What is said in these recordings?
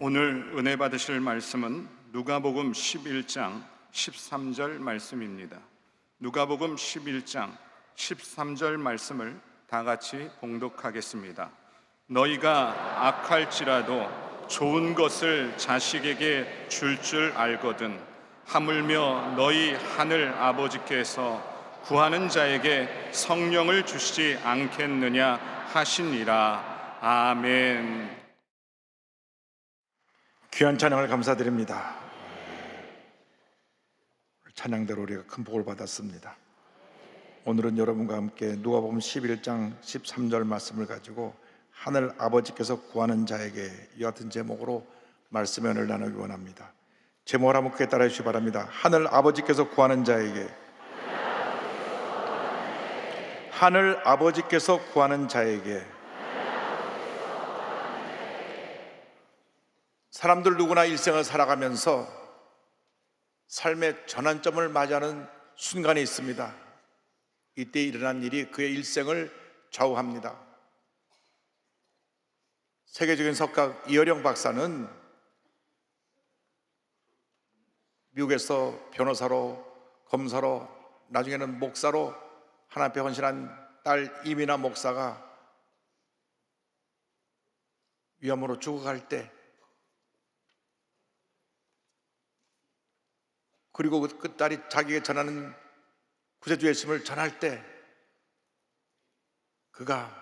오늘 은혜 받으실 말씀은 누가복음 11장 13절 말씀입니다. 누가복음 11장 13절 말씀을 다 같이 봉독하겠습니다. 너희가 악할지라도 좋은 것을 자식에게 줄 알거든 하물며 너희 하늘 아버지께서 구하는 자에게 성령을 주시지 않겠느냐 하시니라. 아멘. 귀한 찬양을 감사드립니다. 찬양대로 우리가 큰 복을 받았습니다. 오늘은 여러분과 함께 누가복음 11장 13절 말씀을 가지고 하늘 아버지께서 구하는 자에게 이 같은 제목으로 말씀의 은혜를 나누기 원합니다. 제목을 한번 크게 따라해 주시기 바랍니다. 하늘 아버지께서 구하는 자에게, 하늘 아버지께서 구하는 자에게. 사람들 누구나 일생을 살아가면서 삶의 전환점을 맞이하는 순간이 있습니다. 이때 일어난 일이 그의 일생을 좌우합니다. 세계적인 석학 이어령 박사는 미국에서 변호사로, 검사로, 나중에는 목사로 하나님 앞에 헌신한 딸 이민아 목사가 위암으로 죽어갈 때, 그리고 그 딸이 자기에게 전하는 구세주 예수님을 전할 때 그가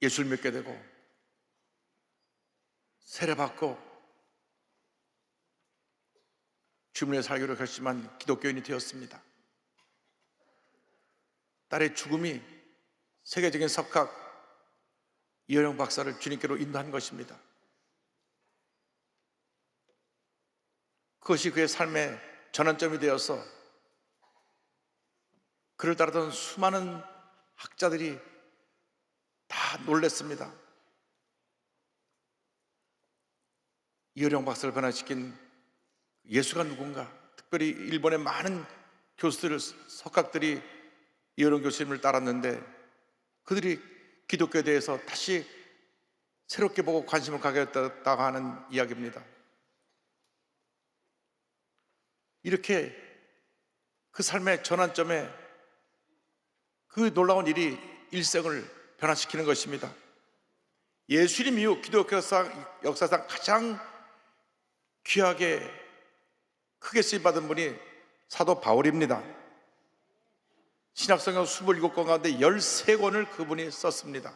예수를 믿게 되고 세례받고 주님의 살기로 결심한 기독교인이 되었습니다. 딸의 죽음이 세계적인 석학 이어령 박사를 주님께로 인도한 것입니다. 그것이 그의 삶의 전환점이 되어서 그를 따르던 수많은 학자들이 다 놀랐습니다. 이어령 박사를 변화시킨 예수가 누군가? 특별히 일본의 많은 교수들, 석학들이 이어령 교수님을 따랐는데 그들이 기독교에 대해서 다시 새롭게 보고 관심을 갖게 됐다고 하는 이야기입니다. 이렇게 그 삶의 전환점에 그 놀라운 일이 일생을 변화시키는 것입니다. 예수님 이후 기독교 역사상 가장 귀하게 크게 쓰임받은 분이 사도 바울입니다. 신약성경 27권 가운데 13권을 그분이 썼습니다.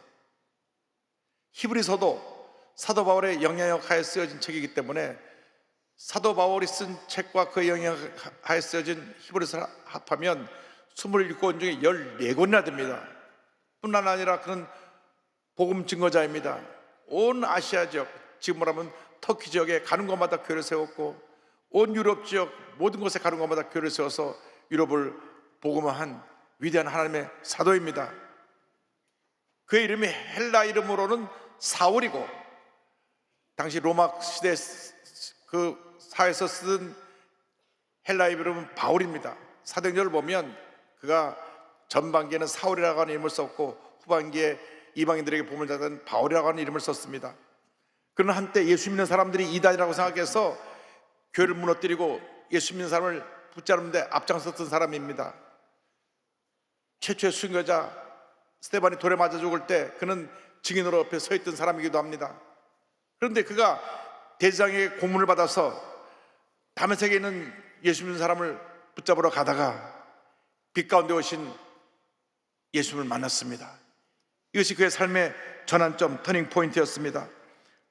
히브리서도 사도 바울의 영향력하에 쓰여진 책이기 때문에 사도 바울이 쓴 책과 그 영향하에 쓰여진 히브리서를 합하면 27권 중에 14권이나 됩니다. 뿐만 아니라 그는 복음 증거자입니다. 온 아시아 지역, 지금 말하면 터키 지역에 가는 곳마다 교회를 세웠고 온 유럽 지역 모든 곳에 가는 곳마다 교회를 세워서 유럽을 복음화한 위대한 하나님의 사도입니다. 그의 이름이 헬라 이름으로는 사울이고 당시 로마 시대 그 사회에서 쓰던 헬라 이름은 바울입니다. 사도행전을 보면 그가 전반기에는 사울이라고 하는 이름을 썼고 후반기에 이방인들에게 복음을 전하던 바울이라고 하는 이름을 썼습니다. 그러나 한때 예수 믿는 사람들이 이단이라고 생각해서 교회를 무너뜨리고 예수 믿는 사람을 붙잡는데 앞장섰던 사람입니다. 최초의 순교자 스데반이 돌에 맞아 죽을 때 그는 증인으로 옆에 서 있던 사람이기도 합니다. 그런데 그가 대제사장에게 고문을 받아서 다메섹에 있는 예수 믿는 사람을 붙잡으러 가다가 빛 가운데 오신 예수님을 만났습니다. 이것이 그의 삶의 전환점, 터닝 포인트였습니다.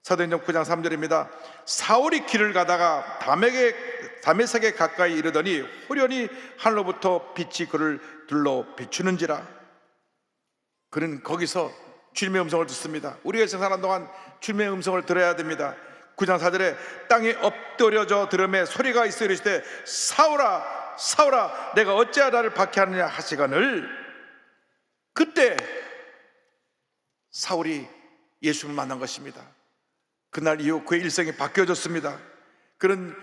사도행전 9장 3절입니다. 사울이 길을 가다가 다메섹에 가까이 이르더니 호련히 하늘로부터 빛이 그를 둘러 비추는지라. 그는 거기서 주님의 음성을 듣습니다. 우리가 생사하는 동안 주님의 음성을 들어야 됩니다. 9장 4절에 땅에 엎드려져 들음에 소리가 있어 이르시되 사울아 사울아 내가 어찌하여 나를 박해하느냐 하시거늘, 그때 사울이 예수를 만난 것입니다. 그날 이후 그의 일생이 바뀌어졌습니다. 그는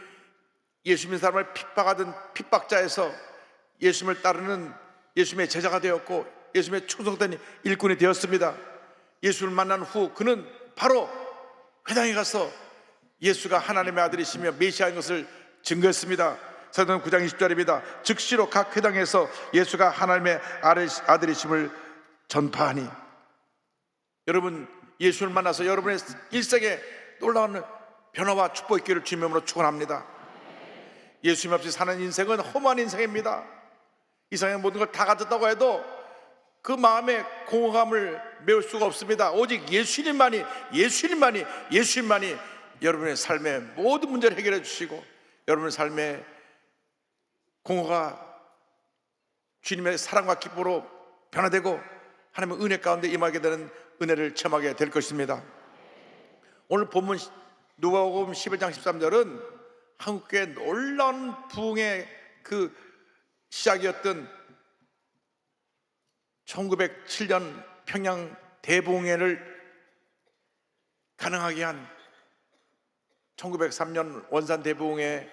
예수 믿는 사람을 핍박하던 핍박자에서 예수님을 따르는 예수님의 제자가 되었고 예수님의 충성된 일꾼이 되었습니다. 예수를 만난 후 그는 바로 회당에 가서 예수가 하나님의 아들이시며 메시아인 것을 증거했습니다. 사도행전 9장 20절입니다. 즉시로 각 회당에서 예수가 하나님의 아들이심을 전파하니. 여러분, 예수를 만나서 여러분의 일생에 놀라운 변화와 축복의 기회를 주님으로 축원합니다. 예수님 없이 사는 인생은 허무한 인생입니다. 이 세상의 모든 걸 다 가졌다고 해도 그 마음의 공허감을 메울 수가 없습니다. 오직 예수님만이 여러분의 삶의 모든 문제를 해결해 주시고, 여러분의 삶의 공허가 주님의 사랑과 기쁨으로 변화되고 하나님의 은혜 가운데 임하게 되는 은혜를 체험하게 될 것입니다. 오늘 본문 누가복음 11장 13절은 한국교회 놀라운 부흥의 그 시작이었던 1907년 평양 대부흥회를 가능하게 한 1903년 원산 대부흥회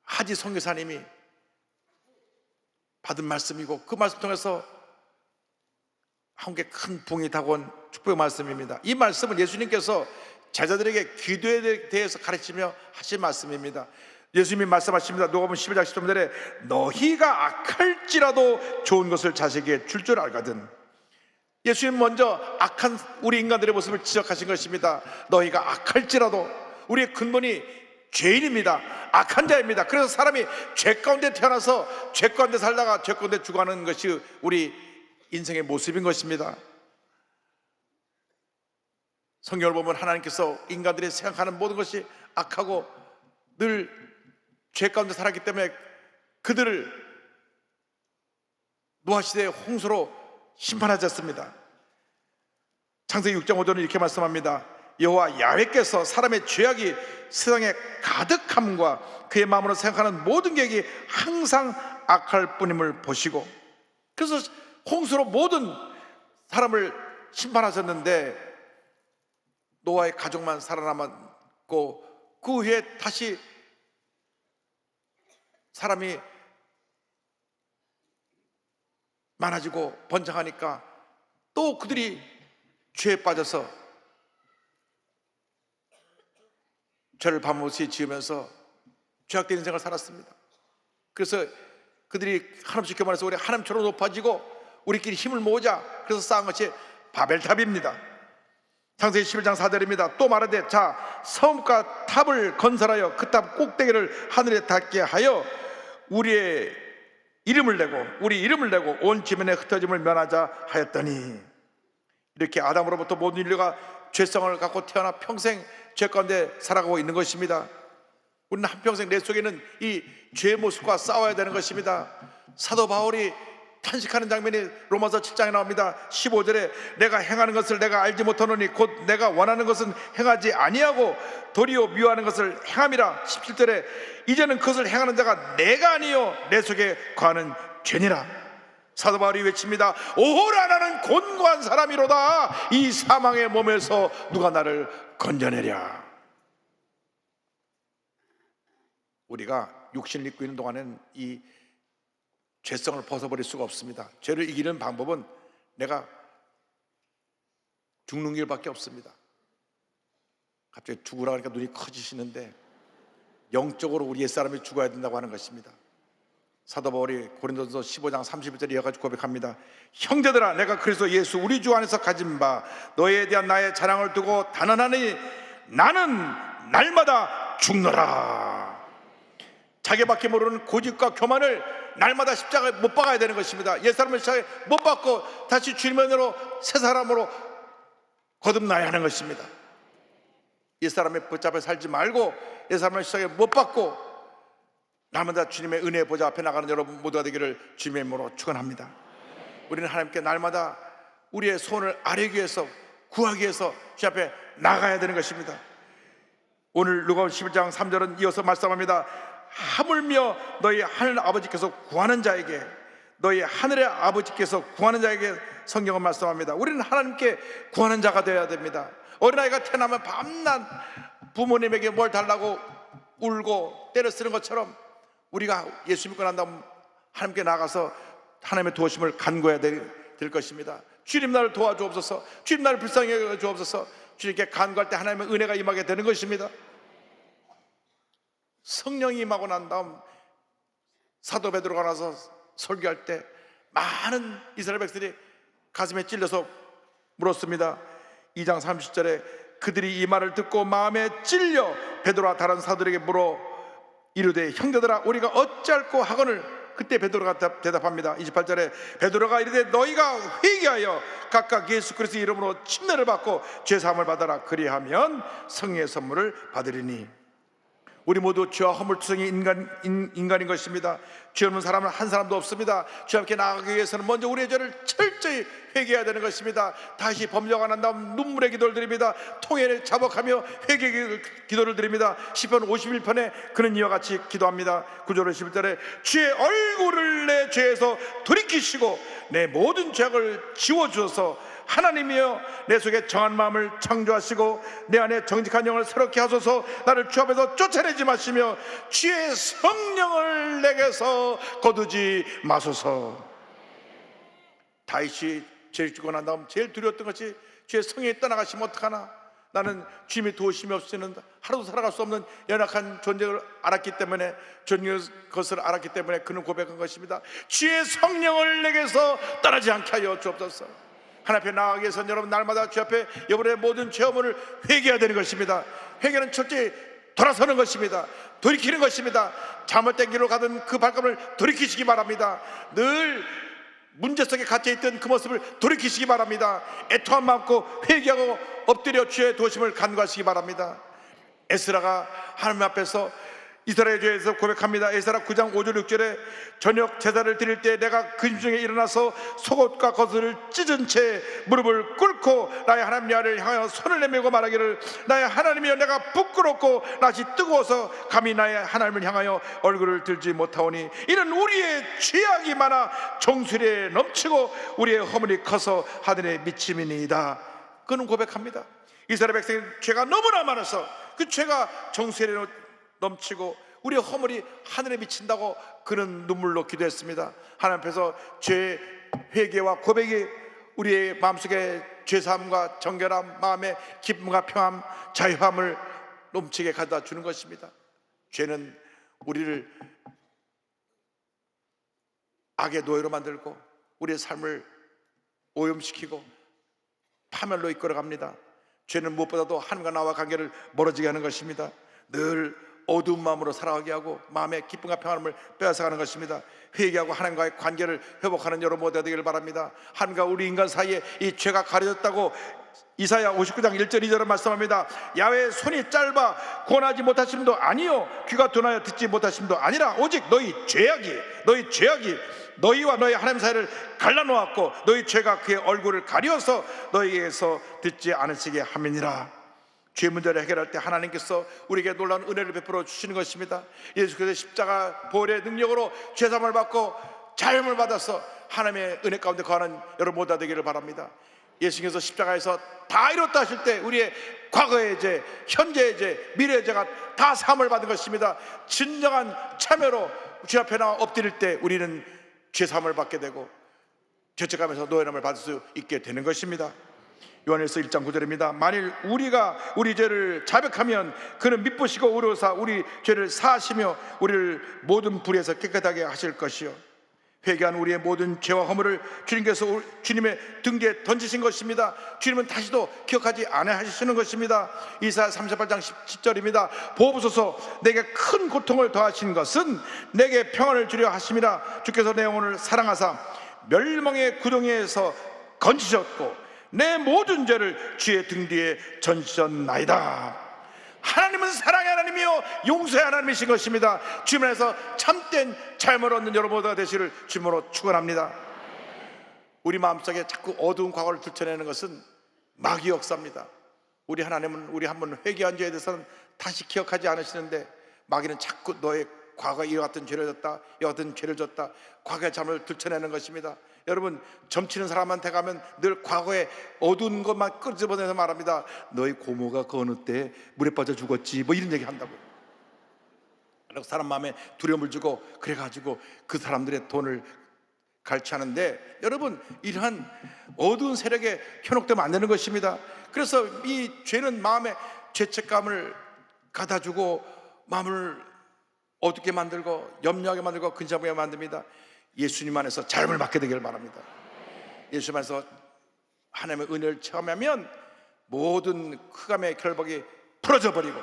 하지 선교사님이 받은 말씀이고, 그 말씀 통해서 한국에 큰 부흥이 다가온 축복의 말씀입니다. 이 말씀은 예수님께서 제자들에게 기도에 대해서 가르치며 하신 말씀입니다. 예수님이 말씀하십니다. 누가복음 11장 13절에 너희가 악할지라도 좋은 것을 자식에게 줄 줄 알거든. 예수님 먼저 악한 우리 인간들의 모습을 지적하신 것입니다. 너희가 악할지라도, 우리의 근본이 죄인입니다. 악한 자입니다. 그래서 사람이 죄 가운데 태어나서 죄 가운데 살다가 죄 가운데 죽어가는 것이 우리 인생의 모습인 것입니다. 성경을 보면 하나님께서 인간들이 생각하는 모든 것이 악하고 늘 죄 가운데 살았기 때문에 그들을 노아시대의 홍수로 심판하셨습니다. 창세기 6장 5절은 이렇게 말씀합니다. 여호와 야훼께서 사람의 죄악이 세상에 가득함과 그의 마음으로 생각하는 모든 계획이 항상 악할 뿐임을 보시고, 그래서 홍수로 모든 사람을 심판하셨는데 노아의 가족만 살아남았고, 그 후에 다시 사람이 많아지고 번창하니까 또 그들이 죄에 빠져서 죄를 밤없이 지으면서 죄악된 인생을 살았습니다. 그래서 그들이 한없이 교만해서 우리 하나님처럼 높아지고 우리끼리 힘을 모으자, 그래서 쌓은 것이 바벨탑입니다. 창세기 11장 4절입니다. 또 말하되 자, 성과 탑을 건설하여 그 탑 꼭대기를 하늘에 닿게 하여 우리 이름을 내고 온 지면에 흩어짐을 면하자 하였더니, 이렇게 아담으로부터 모든 인류가 죄성을 갖고 태어나 평생 죄 가운데 살아가고 있는 것입니다. 우리는 한평생 내 속에는 이 죄의 모습과 싸워야 되는 것입니다. 사도 바울이 탄식하는 장면이 로마서 7장에 나옵니다. 15절에 내가 행하는 것을 내가 알지 못하노니 곧 내가 원하는 것은 행하지 아니하고 도리어 미워하는 것을 행함이라. 17절에 이제는 그것을 행하는 자가 내가 아니요 내 속에 거하는 죄니라. 사도 바울이 외칩니다. 오호라, 나는 곤고한 사람이로다. 이 사망의 몸에서 누가 나를 건져내랴. 우리가 육신을 입고 있는 동안에는 이 죄성을 벗어버릴 수가 없습니다. 죄를 이기는 방법은 내가 죽는 길밖에 없습니다. 갑자기 죽으라 하니까 눈이 커지시는데, 영적으로 우리 옛사람이 죽어야 된다고 하는 것입니다. 사도 바울이 고린도서 15장 31절에 이어가지고 고백합니다. 형제들아, 내가 그리스도 예수 우리 주 안에서 가진 바 너희에 대한 나의 자랑을 두고 단언하니 나는 날마다 죽노라. 자기밖에 모르는 고집과 교만을 날마다 십자가에 못 박아야 되는 것입니다. 옛사람을 십자가에 못 박고 다시 주님으로 새 사람으로 거듭나야 하는 것입니다. 옛사람의 붙잡혀 살지 말고 옛사람을 십자가에 못 박고 날마다 주님의 은혜의 보좌 앞에 나가는 여러분 모두가 되기를 주님의 이름으로 축원합니다. 우리는 하나님께 날마다 우리의 소원을 아뢰기 위해서, 구하기 위해서 주님 앞에 나가야 되는 것입니다. 오늘 누가복음 11장 3절은 이어서 말씀합니다. 하물며 너희 하늘 아버지께서 구하는 자에게, 너희 하늘의 아버지께서 구하는 자에게 성경은 말씀합니다. 우리는 하나님께 구하는 자가 되어야 됩니다. 어린아이가 태어나면 밤낮 부모님에게 뭘 달라고 울고 때려 쓰는 것처럼 우리가 예수 믿고 난 다음 하나님께 나가서 하나님의 도우심을 간구해야 될 것입니다. 주님 나를 도와주옵소서, 주님 나를 불쌍히 여겨 주옵소서. 주님께 간구할 때 하나님의 은혜가 임하게 되는 것입니다. 성령이 임하고 난 다음 사도 베드로가 나서 설교할 때 많은 이스라엘 백성들이 가슴에 찔려서 물었습니다. 2장 30절에 그들이 이 말을 듣고 마음에 찔려 베드로와 다른 사도들에게 물어 이르되 형제들아 우리가 어찌할꼬 하거늘 그때 베드로가 대답합니다. 28절에 베드로가 이르되 너희가 회개하여 각각 예수 그리스도의 이름으로 침례를 받고 죄사함을 받아라. 그리하면 성령의 선물을 받으리니. 우리 모두 죄와 허물투성이 인간인 것입니다. 죄 없는 사람은 한 사람도 없습니다. 주 함께 나아가기 위해서는 먼저 우리의 죄를 철저히 회개해야 되는 것입니다. 다시 범죄가 난 다음 눈물의 기도를 드립니다. 통회를 자복하며 회개 기도를 드립니다. 시편 51편에 그는 이와 같이 기도합니다. 9절 11절에 주의 얼굴을 내 죄에서 돌이키시고 내 모든 죄악을 지워주셔서 하나님이여 내 속에 정한 마음을 창조하시고 내 안에 정직한 영을 새롭게 하소서. 나를 주 앞에서 쫓아내지 마시며 주의 성령을 내게서 거두지 마소서. 다윗이 죄를 짓고 난 다음 제일 두려웠던 것이 주의 성령이 떠나가시면 어떡하나. 나는 주님의 도우심이 없이는 하루도 살아갈 수 없는 연약한 존재를 알았기 때문에, 존귀한 것을 알았기 때문에 그는 고백한 것입니다. 주의 성령을 내게서 떠나지 않게 하여 주옵소서. 하나님 앞에 나아가기 위해서는 여러분 날마다 주 앞에 여러분의 모든 죄업을 회개해야 되는 것입니다. 회개는 철저히 돌아서는 것입니다. 돌이키는 것입니다. 잘못된 길로 가던 그 발걸음을 돌이키시기 바랍니다. 늘 문제 속에 갇혀있던 그 모습을 돌이키시기 바랍니다. 애통한 마음고 회개하고 엎드려 주의 도심을 간구하시기 바랍니다. 에스라가 하나님 앞에서 이스라엘 죄에서 고백합니다. 에스라 9장 5절 6절에 저녁 제사를 드릴 때 내가 근심중에 일어나서 속옷과 겉을 찢은 채 무릎을 꿇고 나의 하나님 여호와를 향하여 손을 내밀고 말하기를 나의 하나님이여 내가 부끄럽고 낯이 뜨거워서 감히 나의 하나님을 향하여 얼굴을 들지 못하오니 이는 우리의 죄악이 많아 정수리에 넘치고 우리의 허물이 커서 하늘에 미침이니이다. 그는 고백합니다. 이스라엘 백성의 죄가 너무나 많아서 그 죄가 정수리에 넘치고 우리의 허물이 하늘에 미친다고 그는 눈물로 기도했습니다. 하나님 앞에서 죄 회개와 고백이 우리의 마음속에 죄사함과 정결함, 마음의 기쁨과 평안, 자유함을 넘치게 가져다 주는 것입니다. 죄는 우리를 악의 노예로 만들고 우리의 삶을 오염시키고 파멸로 이끌어갑니다. 죄는 무엇보다도 하나님과 나와 관계를 멀어지게 하는 것입니다. 늘 어두운 마음으로 살아가게 하고 마음의 기쁨과 평안을 빼앗아가는 것입니다. 회개하고 하나님과의 관계를 회복하는 여러분 모두가 되기를 바랍니다. 하나님과 우리 인간 사이에 이 죄가 가려졌다고 이사야 59장 1절 2절은 말씀합니다. 야훼의 손이 짧아 구원하지 못하심도 아니요 귀가 둔하여 듣지 못하심도 아니라 오직 너희 죄악이 너희와 너희 하나님 사이를 갈라놓았고 너희 죄가 그의 얼굴을 가려서 너희에게서 듣지 않으시게 함이니라. 죄 문제를 해결할 때 하나님께서 우리에게 놀라운 은혜를 베풀어 주시는 것입니다. 예수 그리스도의 십자가 보혈의 능력으로 죄사함을 받고 자유함을 받아서 하나님의 은혜 가운데 거하는 여러분 모두가 되기를 바랍니다. 예수님께서 십자가에서 다 이뤘다 하실 때 우리의 과거의 죄, 현재의 죄, 미래의 죄가 다 사함을 받은 것입니다. 진정한 참여로 주 앞에 나와 엎드릴 때 우리는 죄사함을 받게 되고 죄책감에서 노예함을 받을 수 있게 되는 것입니다. 요한일서 1장 9절입니다. 만일 우리가 우리 죄를 자백하면 그는 미쁘시고 의로우사 우리 죄를 사하시며 우리를 모든 불에서 깨끗하게 하실 것이요 회개한 우리의 모든 죄와 허물을 주님께서 주님의 등 뒤에 던지신 것입니다. 주님은 다시도 기억하지 않으시는 것입니다. 이사야 38장 10절입니다. 보옵소서 내게 큰 고통을 더하신 것은 내게 평안을 주려 하심이라. 주께서 내 영혼을 사랑하사 멸망의 구덩이에서 건지셨고 내 모든 죄를 주의 등 뒤에 던지셨나이다. 하나님은 사랑의 하나님이요 용서의 하나님이신 것입니다. 주님 안에서 참된 삶을 얻는 여러분들 되시를 주님으로 축원합니다. 우리 마음속에 자꾸 어두운 과거를 들춰내는 것은 마귀 역사입니다. 우리 하나님은 우리 한번 회개한 죄에 대해서는 다시 기억하지 않으시는데 마귀는 자꾸 너의 과거에 이와 같은 죄를 졌다, 이와 같은 죄를 졌다, 과거의 잘못을 들춰내는 것입니다. 여러분 점치는 사람한테 가면 늘 과거에 어두운 것만 끄집어내서 말합니다. 너희 고모가 그 어느 때 물에 빠져 죽었지 뭐 이런 얘기 한다고요. 그리고 사람 마음에 두려움을 주고 그래가지고 그 사람들의 돈을 갈취하는데, 여러분, 이러한 어두운 세력에 현혹되면 안 되는 것입니다. 그래서 이 죄는 마음에 죄책감을 가다주고 마음을 어둡게 만들고 염려하게 만들고 근심하게 만듭니다. 예수님 안에서 자유를 받게 되길 바랍니다. 예수님 안에서 하나님의 은혜를 체험하면 모든 흑암의 결박이 풀어져 버리고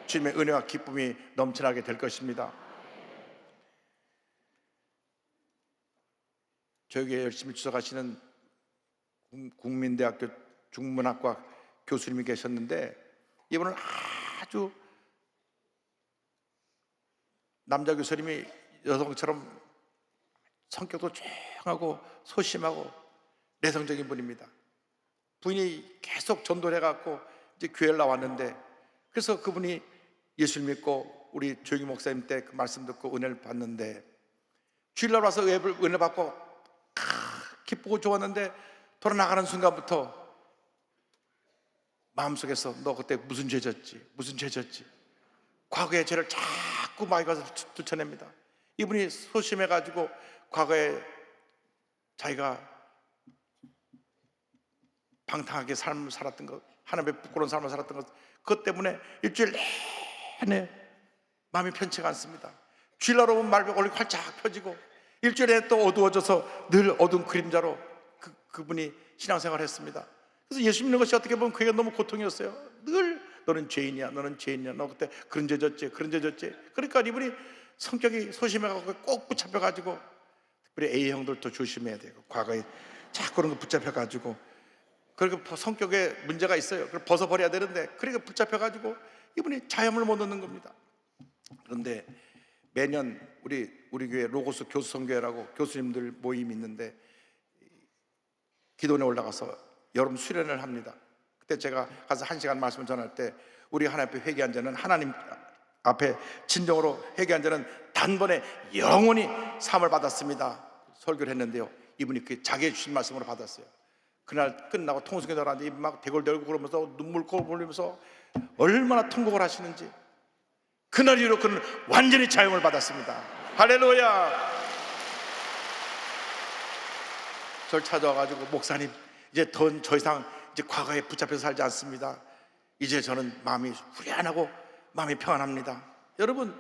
주님의 은혜와 기쁨이 넘쳐나게 될 것입니다. 저에게 열심히 추적하시는 국민대학교 중문학과 교수님이 계셨는데, 이분은 아주 남자 교수님이 여성처럼 성격도 조용하고 소심하고 내성적인 분입니다. 부인이 계속 전도를 해갖고 이제 교회를 나왔는데, 그래서 그분이 예수를 믿고 우리 조영희 목사님 때 그 말씀 듣고 은혜를 받는데, 주일날 와서 은혜 받고 기쁘고 좋았는데 돌아나가는 순간부터 마음속에서 너 그때 무슨 죄 졌지? 무슨 죄 졌지? 과거의 죄를 자꾸 마귀가 들춰냅니다. 이분이 소심해가지고 과거에 자기가 방탕하게 삶을 살았던 것, 하나님의 부끄러운 삶을 살았던 것, 그것 때문에 일주일 내내 마음이 편치가 않습니다. 주일날 오면 얼굴이 활짝 펴지고 일주일에 또 어두워져서 늘 어두운 그림자로 그분이 신앙생활을 했습니다. 그래서 예수 믿는 것이 어떻게 보면 그게 너무 고통이었어요. 늘 너는 죄인이야, 너는 죄인이야, 너 그때 그런 죄 졌지, 그런 죄 졌지. 그러니까 이분이 성격이 소심해가지고 꼭 붙잡혀가지고, 특별히 A형들도 조심해야 돼요. 과거에 자꾸 그런 거 붙잡혀가지고, 그리고 성격에 문제가 있어요. 그걸 벗어버려야 되는데, 그러니까 붙잡혀가지고 이분이 자염을 못 얻는 겁니다. 그런데 매년 우리 교회 로고스 교수선교회라고 교수님들 모임이 있는데, 기도원에 올라가서 여름 수련을 합니다. 그때 제가 가서 1시간 말씀을 전할 때, 우리 하나님 앞에 회개한 자는, 하나님 앞에 진정으로 회개한 자는 단번에 영원히 사함을 받았습니다. 설교를 했는데요, 이분이 그 자기의 주신 말씀으로 받았어요. 그날 끝나고 통성에 나가는데 막 대골대고 그러면서 눈물고 흘리면서 얼마나 통곡을 하시는지, 그날 이후로 그는 완전히 자유를 받았습니다. 할렐루야. 저를 찾아와가지고, 목사님, 이제 더 이상 이제 과거에 붙잡혀서 살지 않습니다. 이제 저는 마음이 후련하고 마음이 평안합니다. 여러분,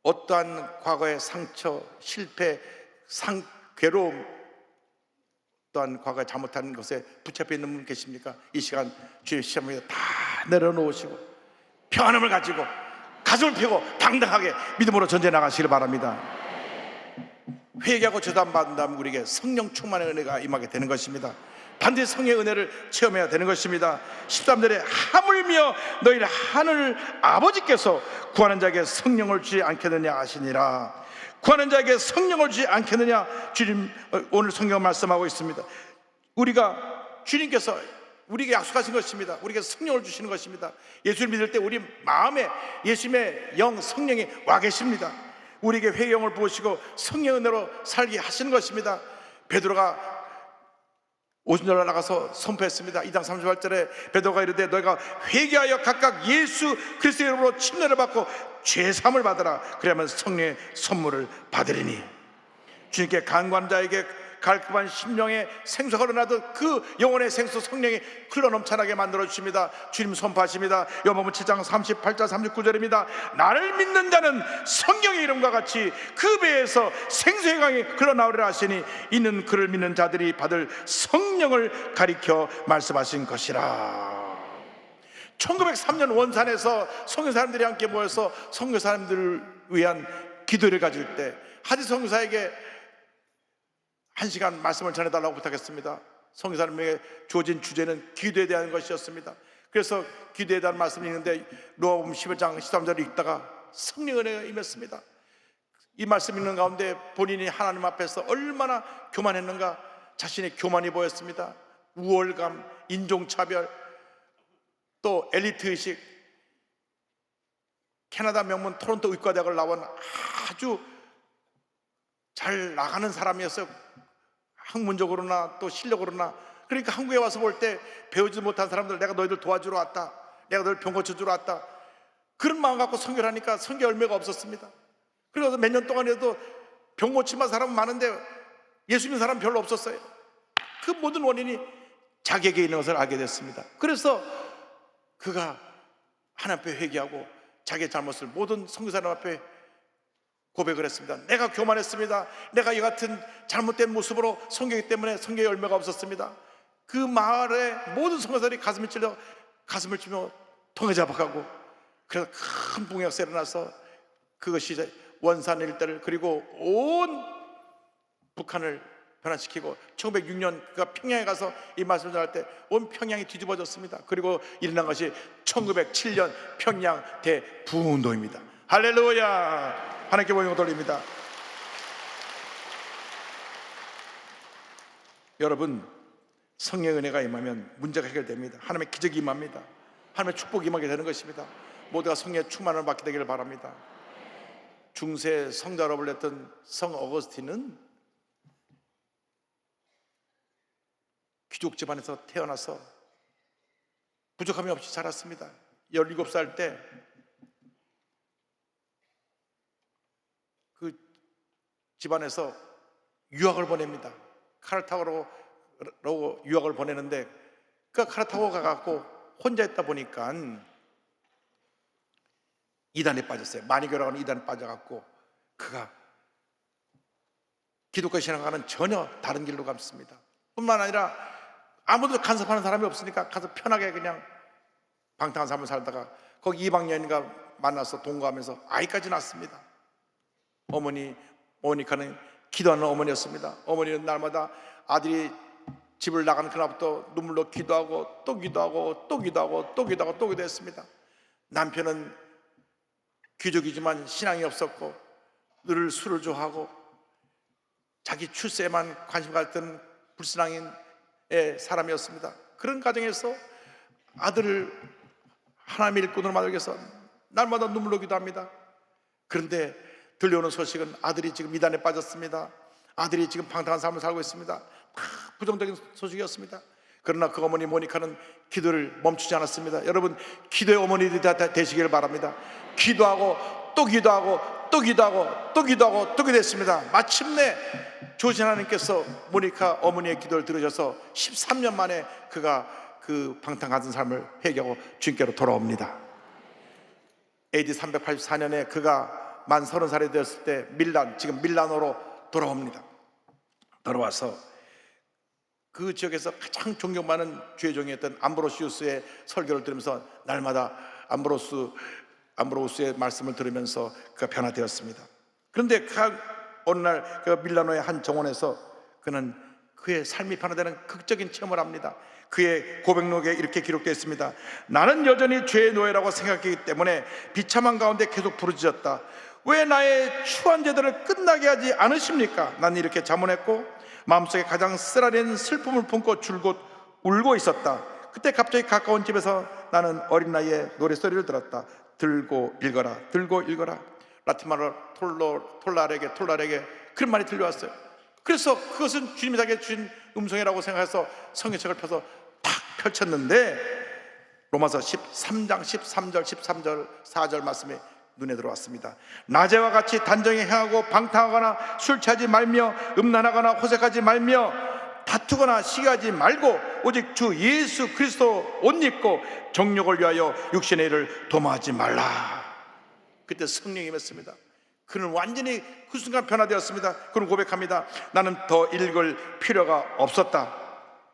어떠한 과거의 상처, 실패, 괴로움, 또한 과거에 잘못한 것에 붙잡혀 있는 분 계십니까? 이 시간 주의 시험에 다 내려놓으시고 평안함을 가지고 가슴을 펴고 당당하게 믿음으로 전진해 나가시길 바랍니다. 회개하고 죄도 안 받는다면 우리에게 성령 충만의 은혜가 임하게 되는 것입니다. 반드시 성령의 은혜를 체험해야 되는 것입니다. 13절에 하물며 너희를 하늘 아버지께서 구하는 자에게 성령을 주지 않겠느냐 하시니라. 구하는 자에게 성령을 주지 않겠느냐, 주님 오늘 성경 말씀하고 있습니다. 주님께서 우리에게 약속하신 것입니다. 우리에게 성령을 주시는 것입니다. 예수를 믿을 때 우리 마음에 예수님의 영 성령이 와 계십니다. 우리에게 회개형을 부으시고 성령의 은혜로 살게 하시는 것입니다. 베드로가 오순절날 나가서 선포했습니다. 2장 38절에 베드로가 이르되 너희가 회개하여 각각 예수 그리스도의 이름으로 침례를 받고 죄사함을 받으라. 그러면 성령의 선물을 받으리니. 주님께 간구하는 자에게 갈급한 심령의 생수가 흘러나듯 그 영혼의 생수 성령이 흘러넘쳐나게 만들어주십니다. 주님 선포하십니다. 요한복음 7장 38절 39절입니다. 나를 믿는 자는 성령의 이름과 같이 그 배에서 생수의 강이 흘러나오리라 하시니, 이는 그를 믿는 자들이 받을 성령을 가리켜 말씀하신 것이라. 1903년 원산에서 선교 사람들이 함께 모여서 선교 사람들을 위한 기도를 가질 때 하지 선교사에게 1시간 말씀을 전해달라고 부탁했습니다. 선교사님에게 주어진 주제는 기도에 대한 것이었습니다. 그래서 기도에 대한 말씀이 있는데 누가복음 11장 13절을 읽다가 성령의 은혜가 임했습니다. 이 말씀 읽는 가운데 본인이 하나님 앞에서 얼마나 교만했는가, 자신의 교만이 보였습니다. 우월감, 인종차별, 또 엘리트의식. 캐나다 명문 토론토 의과대학을 나온 아주 잘 나가는 사람이었어요. 학문적으로나 또 실력으로나. 그러니까 한국에 와서 볼 때 배우지 못한 사람들, 내가 너희들 도와주러 왔다, 내가 너희들 병 고쳐주러 왔다, 그런 마음 갖고 선교를 하니까 선교 열매가 없었습니다. 그래서 몇 년 동안 해도 병 고침한 사람은 많은데 예수 믿는 사람 별로 없었어요. 그 모든 원인이 자기에게 있는 것을 알게 됐습니다. 그래서 그가 하나님 앞에 회개하고 자기의 잘못을 모든 선교사님 앞에 고백을 했습니다. 내가 교만했습니다. 내가 이 같은 잘못된 모습으로 섬기기 때문에 성경의 열매가 없었습니다. 그 마을에 모든 선교사들이 가슴을 치며 통에 잡아가고, 그래서 큰 붕역사 일어나서 그것이 원산 일대를 그리고 온 북한을 변화시키고 1906년 그가 평양에 가서 이 말씀을 전할 때 온 평양이 뒤집어졌습니다. 그리고 일어난 것이 1907년 평양 대부흥운동입니다. 할렐루야! 하나님께 영광을 돌립니다. 여러분, 성령의 은혜가 임하면 문제가 해결됩니다. 하나님의 기적이 임합니다. 하나님의 축복이 임하게 되는 것입니다. 모두가 성령의 충만을 받게 되기를 바랍니다. 중세 성자로 불렸던 성 어거스틴은 귀족 집안에서 태어나서 부족함이 없이 자랐습니다. 17살 때 그 집안에서 유학을 보냅니다. 카르타고로 유학을 보내는데 그 카르타고 가갖고 혼자 있다 보니까 이단에 빠졌어요. 마니교라고 하는 이단에 빠져갖고 그가 기독교 신앙과는 전혀 다른 길로 갔습니다. 뿐만 아니라 아무도 간섭하는 사람이 없으니까 가서 편하게 그냥 방탕한 삶을 살다가 거기 이방 여인과 만나서 동거하면서 아이까지 낳습니다. 어머니 모니카는 기도하는 어머니였습니다. 어머니는 날마다 아들이 집을 나가는 그날부터 눈물로 기도하고 또 기도하고 또 기도하고 또 기도하고 또 기도했습니다. 남편은 귀족이지만 신앙이 없었고 늘 술을 좋아하고 자기 출세에만 관심 갖던 불신앙인 사람이었습니다. 그런 가정에서 아들을 하나님의 일꾼으로 만들기 위해서 날마다 눈물로 기도합니다. 그런데 들려오는 소식은 아들이 지금 이단에 빠졌습니다. 아들이 지금 방탕한 삶을 살고 있습니다. 다 부정적인 소식이었습니다. 그러나 그 어머니 모니카는 기도를 멈추지 않았습니다. 여러분, 기도의 어머니들이 다 되시기를 바랍니다. 기도하고 또 기도하고 또 기도하고 또 기도하고 또 기도했습니다. 마침내 조신 하나님께서 모니카 어머니의 기도를 들으셔서 13년 만에 그가 그 방탕하던 삶을 회개하고 주님께로 돌아옵니다. AD 384년에 그가 만 30살이 되었을 때 지금 밀라노로 돌아옵니다. 돌아와서 그 지역에서 가장 존경받는 주의 종이었던 암브로시우스의 설교를 들으면서 날마다 암브로스의 말씀을 들으면서 그가 변화되었습니다. 그런데 어느 날 그 밀라노의 한 정원에서 그는 그의 삶이 변화되는 극적인 체험을 합니다. 그의 고백록에 이렇게 기록되어 있습니다. 나는 여전히 죄의 노예라고 생각했기 때문에 비참한 가운데 계속 부르짖었다. 왜 나의 추한 제도를 끝나게 하지 않으십니까? 난 이렇게 자문했고 마음속에 가장 쓰라린 슬픔을 품고 줄곧 울고 있었다. 그때 갑자기 가까운 집에서 나는 어린 나이에 노랫소리를 들었다. 들고 읽어라, 들고 읽어라. 라틴말로 톨라레게 그런 말이 들려왔어요. 그래서 그것은 주님이 자기에게 주신 음성이라고 생각해서 성경책을 펴서 탁 펼쳤는데 로마서 13장 13절 4절 말씀이 눈에 들어왔습니다. 낮에와 같이 단정히 행하고 방탕하거나 술 취하지 말며 음란하거나 호색하지 말며 다투거나 시기하지 말고 오직 주 예수 그리스도 옷 입고 정욕을 위하여 육신의 일을 도모하지 말라. 그때 성령이 임했습니다. 그는 완전히 그 순간 변화되었습니다. 그는 고백합니다. 나는 더 읽을 필요가 없었다.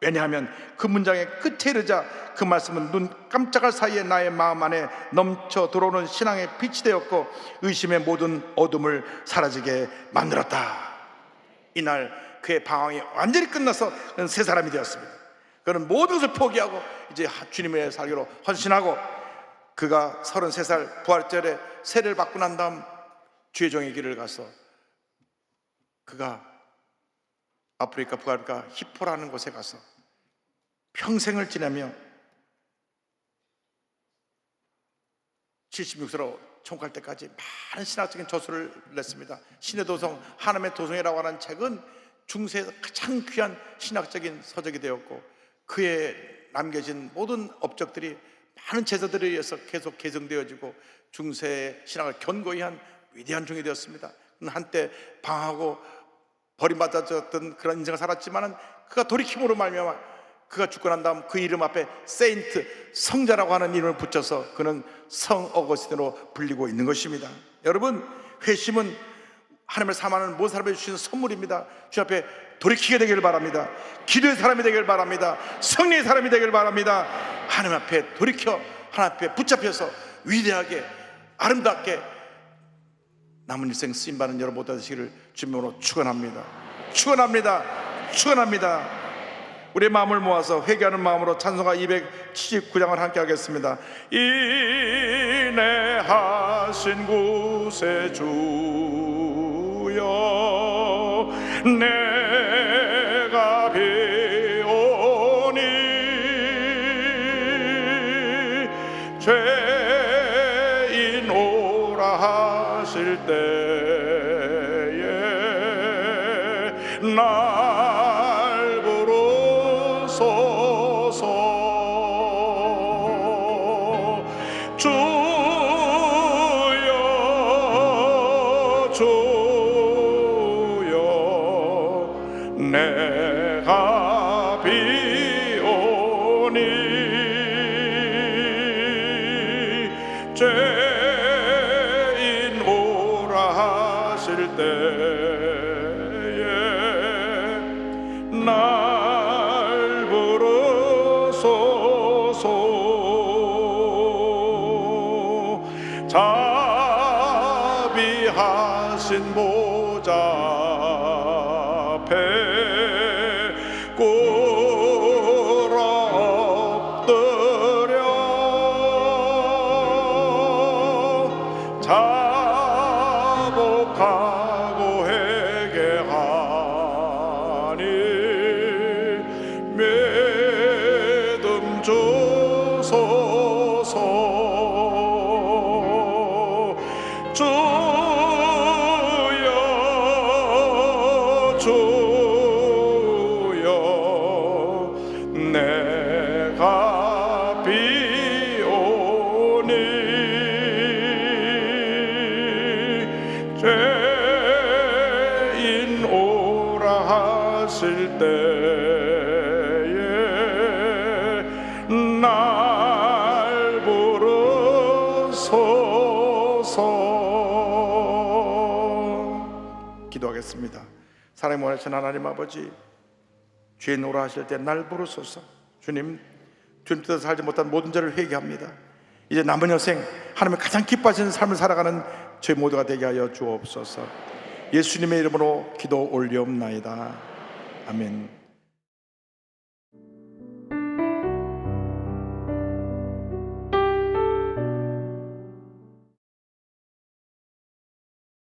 왜냐하면 그 문장의 끝에 이르자 그 말씀은 눈 깜짝할 사이에 나의 마음 안에 넘쳐 들어오는 신앙의 빛이 되었고 의심의 모든 어둠을 사라지게 만들었다. 이날 그의 방황이 완전히 끝나서 그는 새 사람이 되었습니다. 그는 모든 것을 포기하고 이제 주님의 살기로 헌신하고 그가 33살 부활절에 세례를 받고 난 다음 주의 종의 길을 가서 그가 아프리카 북아프리카 히포라는 곳에 가서 평생을 지내며 76세로 총갈 때까지 많은 신학적인 저술을 냈습니다. 신의 도성, 하나님의 도성이라고 하는 책은 중세에서 가장 귀한 신학적인 서적이 되었고 그의 남겨진 모든 업적들이 많은 제자들에 의해서 계속 개성되어지고 중세의 신학을 견고히 한 위대한 종이 되었습니다. 한때 방하고 버림받아졌던 그런 인생을 살았지만은 그가 돌이킴으로 말미암아 그가 죽고 난 다음 그 이름 앞에 세인트, 성자라고 하는 이름을 붙여서 그는 성 어거스틴으로 불리고 있는 것입니다. 여러분, 회심은 하나님을 사랑하는 모든 사람에게 주시는 선물입니다. 주 앞에 돌이키게 되길 바랍니다. 기도의 사람이 되길 바랍니다. 성령의 사람이 되길 바랍니다. 하나님 앞에 돌이켜 하나님 앞에 붙잡혀서 위대하게 아름답게 남은 일생 쓰임받는 여러분 모두 되시기를 주님으로 축원합니다. 축원합니다. 축원합니다. 우리의 마음을 모아서 회개하는 마음으로 찬송가 279장을 함께 하겠습니다. 인내하신 구세주여 내가 배우니 죄인 오라 하실 때에 날 부르소서 주여 주여 내가 비오니 죄인 오라 하실 때에 날 부르소서 자비하신 보좌 앞에 꿇어 엎드려 자복하고 회개하니 믿음 주소서 주여 주여 내가 비오니 죄인 오라 하실 때에 날 부르소서. 기도하겠습니다. 사랑이 원하신 하나님 아버지, 죄인 오라 하실 때 날 부르소서. 주님, 주님 뜻대로 살지 못한 모든 죄를 회개합니다. 이제 남은 여생 하나님의 가장 기뻐하시는 삶을 살아가는 저희 모두가 되게 하여 주옵소서. 예수님의 이름으로 기도 올리옵나이다. 아멘.